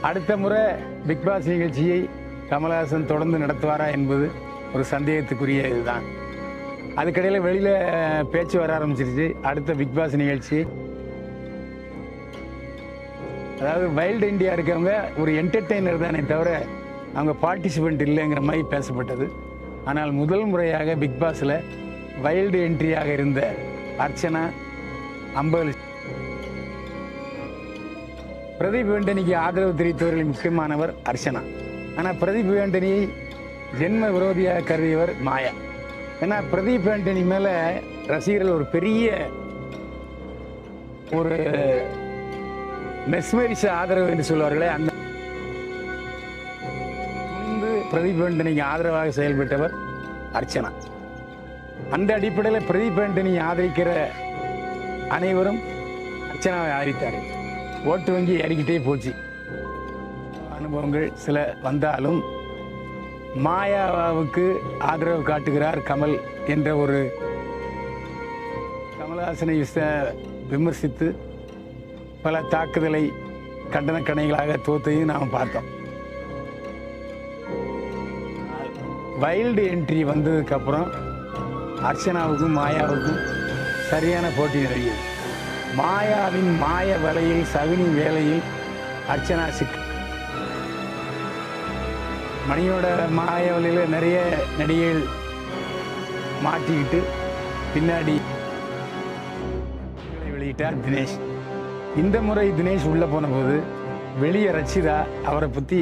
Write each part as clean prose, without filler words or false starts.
அடுத்த முறை big pass நிகழ்ச்சியை கமலஹாசன் தொடர்ந்து நடத்துவாரா என்பது ஒரு சந்தேகத்துக்குரிய இதுதான். அதுக்கடையில் வெளியில் பேச்சு வர ஆரம்பிச்சிருச்சு. அடுத்த பிக் பாஸ் நிகழ்ச்சி, அதாவது வைல்டு இண்டியா இருக்கவங்க ஒரு என்டர்டெய்னர் தானே தவிர அவங்க பார்ட்டிசிபெண்ட் இல்லைங்கிற மாதிரி பேசப்பட்டது. ஆனால் முதல் முறையாக பிக் பாஸில் வைல்டு என்ட்ரியாக இருந்த அர்ச்சனா 50 பிரதீப் ஆண்டனிக்கு ஆதரவு தெரிவித்தவர்களில் முக்கியமானவர் அர்ச்சனா. ஆனால் பிரதீப் ஆண்டனியை ஜென்ம விரோதியாக கருதியவர் மாயா. ஏன்னா பிரதீப் ஆண்டனி மேலே ரசிகர்கள் ஒரு பெரிய ஒரு மெஸ்மரிச ஆதரவு என்று சொல்வார்களே, அந்த துணிந்து பிரதீப் ஆண்டனிக்கு ஆதரவாக செயல்பட்டவர் அர்ச்சனா. அந்த அடிப்படையில் பிரதீப் ஆண்டனி ஆதரிக்கிற அனைவரும் அர்ச்சனாவை ஆதரித்தார்கள். ஓட்டு வங்கி ஏறிக்கிட்டே போச்சு. அனுபவங்கள் சில வந்தாலும் மாயாவுக்கு ஆதரவு காட்டுகிறார் கமல் என்ற ஒரு கமலஹாசனை விமர்சித்து பல தாக்குதலை கண்டன கணைகளாக தோத்தையும் நாம் பார்த்தோம். வைல்டு என்ட்ரி வந்ததுக்கு அப்புறம் அர்ச்சனாவுக்கும் மாயாவுக்கும் சரியான போட்டி நிலவியது. மாயாவின் மாய வலையில் சகுனி வேலையில் அர்ச்சனா மணியோட மாய வலையில் நிறைய நடிகைகள் மாட்டிக்கிட்டு பின்னாடி வெளியிட்டார் தினேஷ். இந்த முறை தினேஷ் உள்ள போன போது வெளியே ரச்சிதா அவரை பற்றி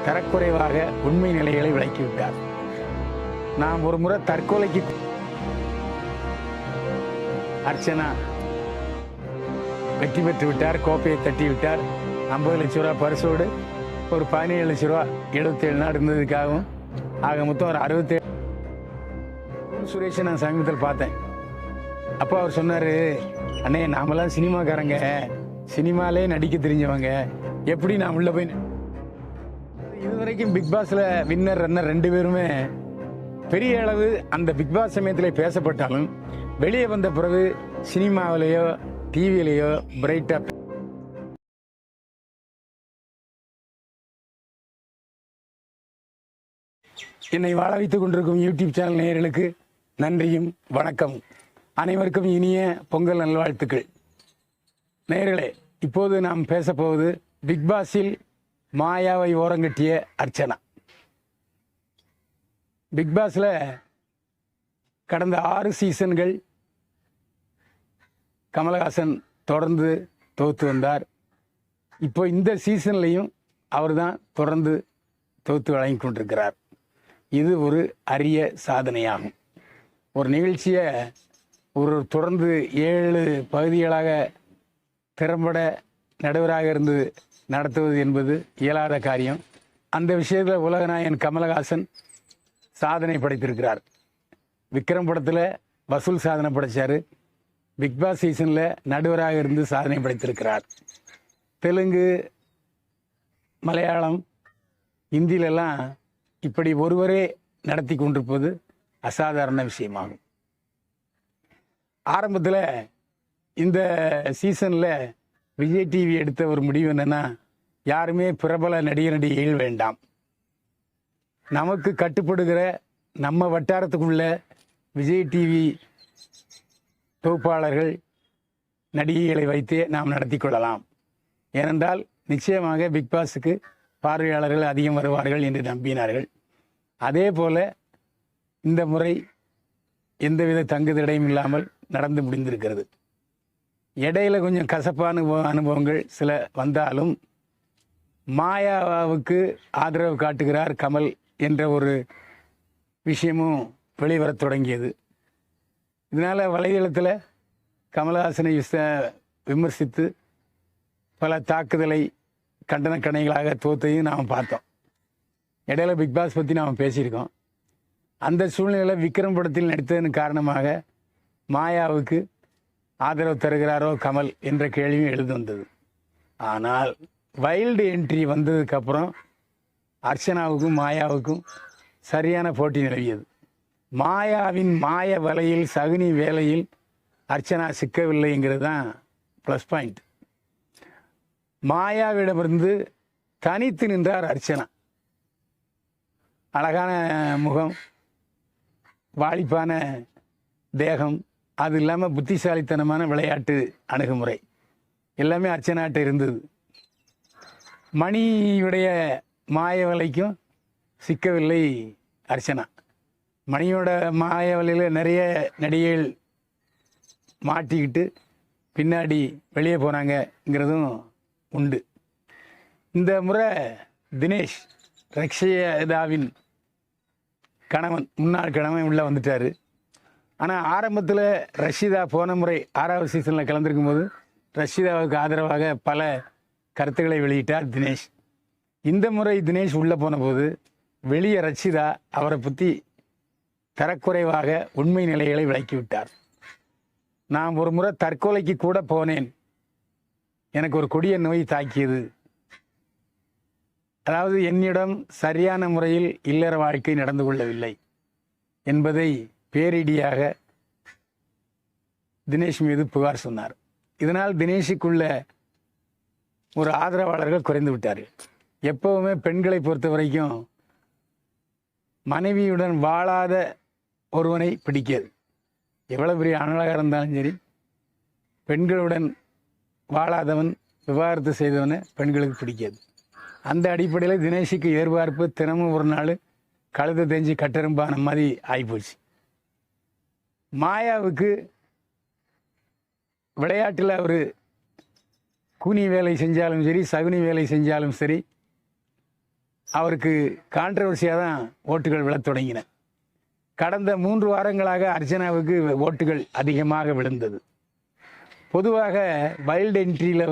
தரக்குறைவாக உண்மை நிலைகளை விளக்கிவிட்டார். நாம் ஒரு முறை தற்கொலைக்கு அர்ச்சனா வெற்றி பெற்று விட்டார், கோப்பையை தட்டி விட்டார். 50 லட்ச ரூபா பரிசோடு ஒரு 17 லட்ச ரூபா 77 நாள் இருந்ததுக்காகவும் ஆக மொத்தம் ஒரு 67. சுரேஷை நான் சமீபத்தில் பார்த்தேன். அப்போ அவர் சொன்னார், அண்ணே நாமெல்லாம் சினிமாக்காரங்க, சினிமாலே நடிக்க தெரிஞ்சவங்க, எப்படி நான் உள்ள போய் இதுவரைக்கும் பிக் பாஸில் வின்னர் ரன்னர் 2 பேருமே பெரிய அளவு அந்த பிக் பாஸ் சமயத்தில் பேசப்பட்டாலும் வெளியே வந்த பிறகு சினிமாவிலேயோ டிவியிலேயோ பிரைட்டா என்னை வாழ வைத்துக் கொண்டிருக்கும் யூடியூப் சேனல் நேயர்களுக்கு நன்றியும் வணக்கம். அனைவருக்கும் இனிய பொங்கல் நல்வாழ்த்துக்கள். நேயர்களே, இப்போது நாம் பேசப்போவது பிக் பாஸில் மாயாவை ஓரங்கட்டிய அர்ச்சனா. பிக் பாஸில் கடந்த 6 சீசன்கள் கமலஹாசன் தொடர்ந்து தோற்று வந்தார். இப்போ இந்த சீசன்லையும் அவர் தான் தொடர்ந்து தோற்று வழங்கி கொண்டிருக்கிறார். இது ஒரு அரிய சாதனையாகும். ஒரு நிகழ்ச்சியை தொடர்ந்து 7 பகுதிகளாக திறம்பட நடுவராக இருந்து நடத்துவது என்பது இயலாத காரியம். அந்த விஷயத்தில் உலகநாயகன் கமலஹாசன் சாதனை படைத்திருக்கிறார். விக்ரம் படத்தில் வசூல் சாதனை படைச்சார். பிக் பாஸ் சீசனில் நடுவராக இருந்து சாதனை படைத்திருக்கிறார். தெலுங்கு, மலையாளம், இந்தியிலெல்லாம் இப்படி ஒருவரே நடத்தி கொண்டிருப்பது அசாதாரண விஷயமாகும். ஆரம்பத்தில் இந்த சீசனில் விஜய் டிவி எடுத்த ஒரு முடிவு என்னென்னா, யாருமே பிரபல நடிகைகள் வேண்டாம், நமக்கு கட்டுப்படுகிற நம்ம வட்டாரத்துக்குள்ள விஜய் டிவி தொகுப்பாளர்கள் நடிகைகளை வைத்தே நாம் நடத்தி கொள்ளலாம். ஏனென்றால் நிச்சயமாக பிக் பாஸுக்கு பார்வையாளர்கள் அதிகம் வருவார்கள் என்று நம்பினார்கள். அதே போல் இந்த முறை எந்தவித தங்குதடையும் இல்லாமல் நடந்து முடிந்திருக்கிறது. இடையில கொஞ்சம் கசப்பான அனுபவங்கள் சில வந்தாலும் மாயாவுக்கு ஆதரவு காட்டுகிறார் கமல் என்ற ஒரு விஷயமும் வெளிவரத் தொடங்கியது. இதனால் வலைதளத்தில் கமலஹாசனை விமர்சித்து பல தாக்குதலை கண்டன கணைகளாக தோத்தையும் நாம் பார்த்தோம். இடையில பிக் பாஸ் பற்றி நாம் பேசியிருக்கோம். அந்த சூழ்நிலையில் விக்ரம் படத்தில் நடித்ததன் காரணமாக மாயாவுக்கு ஆதரவு தருகிறாரோ கமல் என்ற கேள்வியும் எழுந்து வந்தது. ஆனால் வைல்டு என்ட்ரி வந்ததுக்கப்புறம் அர்ச்சனாவுக்கும் மாயாவுக்கும் சரியான போட்டி நிலவியது. மாயாவின் மாய வலையில் சகுனி வேலையில் அர்ச்சனா சிக்கவில்லைங்கிறது தான் ப்ளஸ் பாயிண்ட். மாயாவிடமிருந்து தனித்து நின்றார் அர்ச்சனா. அழகான முகம், வாலிப்பான தேகம், அது இல்லாமல் புத்திசாலித்தனமான விளையாட்டு அணுகுமுறை எல்லாமே அர்ச்சனாட்ட இருந்தது. மணியுடைய மாய வலைக்கும் சிக்கவில்லை அர்ச்சனா. மணியோட மாய வலையில் நிறைய நடிகைகள் மாட்டிக்கிட்டு பின்னாடி வெளியே போனாங்கங்கிறதும் உண்டு. இந்த முறை தினேஷ் ரக்ஷிதாவின் கணவன், முன்னாள் கணவன் உள்ளே வந்துட்டார். ஆனால் ஆரம்பத்தில் ரஷிதா போன முறை 6வது சீசனில் கலந்துருக்கும் போது ரஷிதாவுக்கு ஆதரவாக பல கருத்துக்களை வெளியிட்டார் தினேஷ். இந்த முறை தினேஷ் உள்ளே போன போது வெளியே ரஷிதா அவரை பற்றி தரக்குறைவாக உண்மை நிலைகளை விளக்கிவிட்டார். நான் ஒரு முறை தற்கொலைக்கு கூட போனேன், எனக்கு ஒரு கொடிய நோய் தாக்கியது, அதாவது என்னிடம் சரியான முறையில் இல்லற வாழ்க்கை நடந்து கொள்ளவில்லை என்பதை பேரிடியாக தினேஷ் மீது புகார் சொன்னார். இதனால் தினேஷுக்குள்ள ஒரு ஆதரவாளர்கள் குறைந்து விட்டார்கள். எப்பவுமே பெண்களை பொறுத்த வரைக்கும் மனைவியுடன் வாழாத ஒருவனை பிடிக்காது. எவ்வளவு பெரிய அனலாக இருந்தாலும் சரி, பெண்களுடன் வாழாதவன், விவாகரத்து செய்தவனை பெண்களுக்கு பிடிக்காது. அந்த அடிப்படையில் தினேஷுக்கு எதிர்பார்ப்பு தினமும் ஒரு நாள் கழுதை தெரிஞ்சு கட்டெரும்பான மாதிரி ஆகிப்போச்சு. மாயாவுக்கு விளையாட்டில் அவர் கூனி வேலை செஞ்சாலும் சரி, சகுனி வேலை செஞ்சாலும் சரி, அவருக்கு கான்ட்ரவர்சியாக தான் ஓட்டுகள் விழத் தொடங்கின. கடந்த 3 வாரங்களாக அர்ச்சனாவுக்கு ஓட்டுகள் அதிகமாக விழுந்தது. பொதுவாக வைல்டு என்ட்ரியில்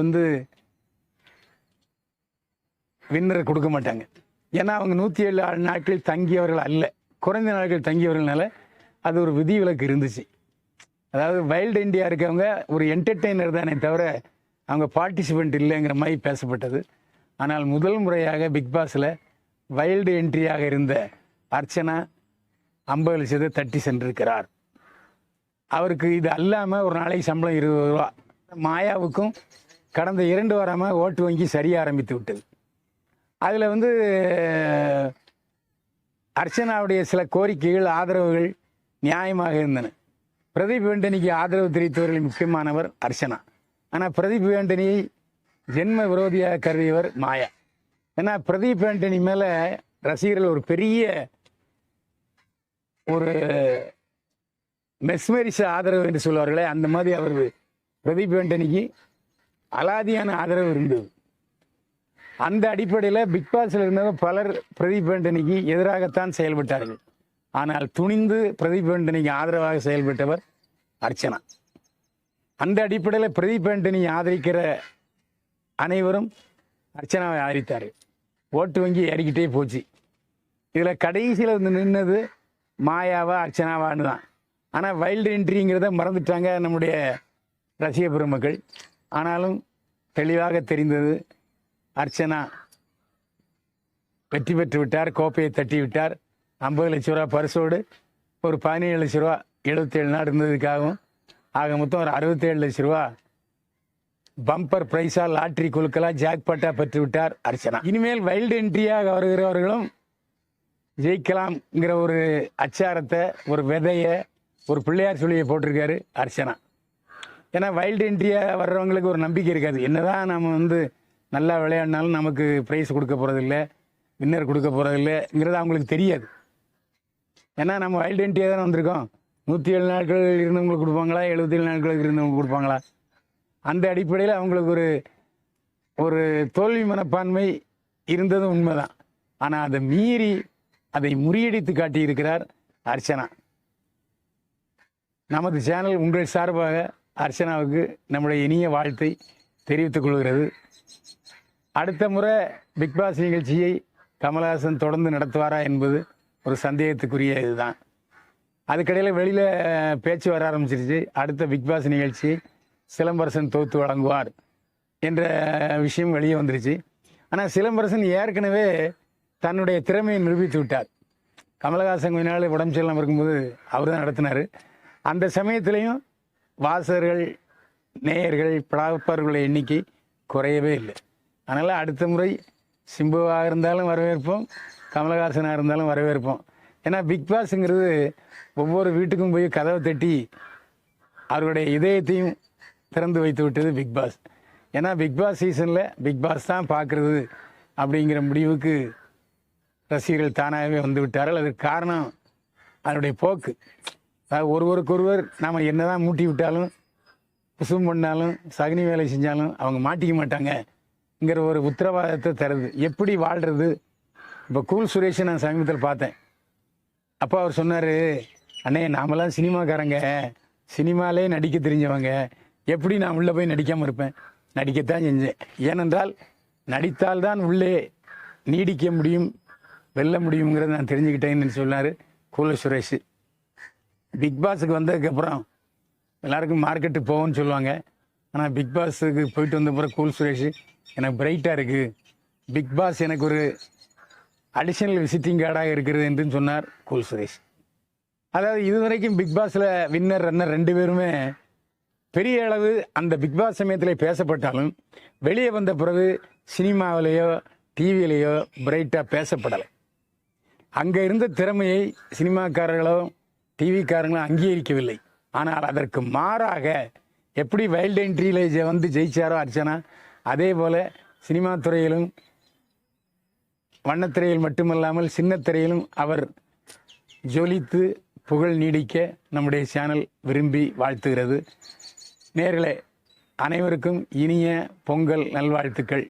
வின்னர் கொடுக்க மாட்டாங்க. ஏன்னா அவங்க 107 நாட்கள் தங்கியவர்கள் அல்ல, குறைந்த நாட்கள் தங்கியவர்களால அது ஒரு விதிவிலக்கு இருந்துச்சு. அதாவது வைல்டு இண்டியா இருக்கவங்க ஒரு என்டர்டெய்னர் தானே தவிர அவங்க பார்ட்டிசிபெண்ட் இல்லைங்கிற மாதிரி பேசப்பட்டது. ஆனால் முதல் முறையாக பிக் பாஸில் வைல்டு என்ட்ரியாக இருந்த அர்ச்சனா 50 லட்சத்தை தட்டி சென்றிருக்கிறார். அவருக்கு இது அல்லாமல் ஒரு நாளைக்கு சம்பளம் 20 ரூபா. மாயாவுக்கும் கடந்த 2 வாரமாக ஓட்டு வங்கி சரிய ஆரம்பித்து விட்டது. அதில் அர்ச்சனாவுடைய சில கோரிக்கைகள், ஆதரவுகள் நியாயமாக இருந்தன. பிரதீப் ஆண்டனிக்கு ஆதரவு தெரிவித்தவர்களில் முக்கியமானவர் அர்ச்சனா. ஆனால் பிரதீப் ஆண்டனியை ஜென்ம விரோதியாக கருதியவர் மாயா. ஏன்னா பிரதீப் ஆண்டனி மேலே ரசிகர்கள் ஒரு பெரிய ஒரு மெஸ்மரிச ஆதரவு என்று சொல்வார்களே, அந்த மாதிரி அவர் பிரதீப் ஆண்டனிக்கு அலாதியான ஆதரவு இருந்தது. அந்த அடிப்படையில் பிக் பாஸில் இருந்தவங்க பலர் பிரதீப் ஆண்டனிக்கு எதிராகத்தான் செயல்பட்டார்கள். ஆனால் துணிந்து பிரதீப் ஆண்டனிக்கு ஆதரவாக செயல்பட்டவர் அர்ச்சனா. அந்த அடிப்படையில் பிரதீப் ஆண்டனி ஆதரிக்கிற அனைவரும் அர்ச்சனாவை ஆதரித்தார்கள். ஓட்டு வங்கி ஏறிக்கிட்டே போச்சு. இதில் கடைசியில் நின்னது மாயாவா அர்ச்சனாவான்னு தான். ஆனால் வைல்டு என்ட்ரிங்கிறத மறந்துட்டாங்க நம்முடைய ரசிக பெருமக்கள். ஆனாலும் தெளிவாக தெரிந்தது, அர்ச்சனா வெற்றி பெற்று விட்டார், கோப்பையை தட்டி விட்டார். 50 லட்ச ரூபா பரிசோடு ஒரு 17 லட்ச ரூபா 77 நாள் இருந்ததுக்காகவும், ஆக மொத்தம் ஒரு 67 லட்ச ரூபா பம்பர் பிரைஸா லாட்ரி குழுக்களாக ஜாக்பாட்டா பெற்று விட்டார் அர்ச்சனா. இனிமேல் வைல்டு என்ட்ரியாக வருகிறவர்களும் ஜெயிக்கலாம்ங்கிற ஒரு அச்சாரத்தை, ஒரு விதையை, ஒரு பிள்ளையார் சொல்லியை போட்டிருக்காரு அர்ச்சனா. ஏன்னா வைல்டு என்ட்ரியாக வர்றவங்களுக்கு ஒரு நம்பிக்கை இருக்காது. என்னதான் நம்ம நல்லா விளையாடினாலும் நமக்கு ப்ரைஸ் கொடுக்க போகிறதில்ல, வின்னர் கொடுக்க போகிறதில்லைங்கிறது அவங்களுக்கு தெரியாது. ஏன்னா நம்ம வைல்டு என்ட்ரியாக தானே வந்திருக்கோம். 107 நாட்கள் இருந்தவங்களுக்கு கொடுப்பாங்களா, 77 நாட்களுக்கு இருந்தவங்களுக்கு கொடுப்பாங்களா? அந்த அடிப்படையில் அவங்களுக்கு ஒரு தோல்வி மனப்பான்மை இருந்ததும் உண்மைதான். ஆனால் அதை மீறி அதை முறியடித்து காட்டியிருக்கிறார் அர்ச்சனா. நமது சேனல் உங்கள் சார்பாக அர்ச்சனாவுக்கு நம்முடைய இனிய வாழ்த்தை தெரிவித்துக் கொள்கிறது. அடுத்த முறை பிக் பாஸ் நிகழ்ச்சியை கமல்ஹாசன் தொடர்ந்து நடத்துவாரா என்பது ஒரு சந்தேகத்துக்குரிய இதுதான். அதுக்கடையில் வெளியில் பேச்சு வர ஆரம்பிச்சிருச்சு. அடுத்த பிக் பாஸ் நிகழ்ச்சி சிலம்பரசன் தொகுத்து வழங்குவார் என்ற விஷயம் வெளியே வந்துருச்சு. ஆனால் சிலம்பரசன் ஏற்கனவே தன்னுடைய திறமையை நிரூபித்து விட்டார். கமல்ஹாசன் கொஞ்ச நாள் உடம்பு சரியில்லாமல் இருக்கும்போது அவர் தான் நடத்தினார். அந்த சமயத்திலையும் வாசகர்கள், நேயர்கள், பார்ப்பவர்களுடைய எண்ணிக்கை குறையவே இல்லை. அதனால் அடுத்த முறை சிம்புவாக இருந்தாலும் வரவேற்போம், கமலஹாசனாக இருந்தாலும் வரவேற்போம். ஏன்னா பிக் பாஸுங்கிறது ஒவ்வொரு வீட்டுக்கும் போய் கதவை தட்டி அவருடைய இதயத்தையும் திறந்து வைத்து விட்டது பிக் பாஸ். ஏன்னா பிக் பாஸ் சீசனில் பிக் பாஸ் தான் பார்க்குறது அப்படிங்கிற முடிவுக்கு ரசிகர்கள் தானாகவே வந்து விட்டார்கள். அதுக்கு காரணம் அதனுடைய போக்கு. அதாவது ஒருவருக்கொருவர் நாம் என்ன தான் மூட்டி விட்டாலும் குசும் பண்ணாலும் சகுனி வேலை செஞ்சாலும் அவங்க மாட்டிக்க மாட்டாங்கங்கிற ஒரு உத்தரவாதத்தை தருது. எப்படி வாழ்கிறது? இப்போ கூல் சுரேஷை நான் சமீபத்தில் பார்த்தேன். அப்போ அவர் சொன்னார், அண்ணே நாமெல்லாம் சினிமாக்காரங்க, சினிமாலே நடிக்க தெரிஞ்சவங்க, எப்படி நான் உள்ளே போய் நடிக்காமல் இருப்பேன்? நடிக்கத்தான் செஞ்சேன். ஏனென்றால் நடித்தால்தான் உள்ளே நீடிக்க முடியும், வெல்ல முடியுங்கிறத நான் தெரிஞ்சுக்கிட்டேன்னு சொன்னார் கூல் சுரேஷ். பிக் பாஸுக்கு வந்ததுக்கப்புறம் எல்லாருக்கும் மார்க்கெட்டுக்கு போவோன்னு சொல்லுவாங்க. ஆனால் பிக் பாஸுக்கு போயிட்டு வந்த பிறகு கூல் சுரேஷ் எனக்கு பிரைட்டாக இருக்குது, பிக் பாஸ் எனக்கு ஒரு அடிஷ்னல் விசிட்டிங் கார்டாக இருக்கிறது என்று சொன்னார் கூல் சுரேஷ். அதாவது இதுவரைக்கும் பிக் பாஸில் வின்னர் ரன்னர் 2 பேருமே பெரிய அளவு அந்த பிக் பாஸ் சமயத்தில் பேசப்பட்டாலும் வெளியே வந்த பிறகு சினிமாவிலேயோ டிவியிலேயோ பிரைட்டாக பேசப்படலை. அங்கே இருந்த திறமையை சினிமாக்காரர்களோ டிவிக்காரங்களோ அங்கீகரிக்கவில்லை. ஆனால் அதற்கு மாறாக எப்படி வைல்ட் என்ட்ரியில் வந்து ஜெயிச்சாரோ அர்ச்சனா, அதே போல் சினிமா துறையிலும் வண்ணத்திரையில் மட்டுமல்லாமல் சின்னத்திரையிலும் அவர் ஜொலித்து புகழ் நீடிக்க நம்முடைய சேனல் விரும்பி வாழ்த்துகிறது. நேயர்களே, அனைவருக்கும் இனிய பொங்கல் நல்வாழ்த்துக்கள்.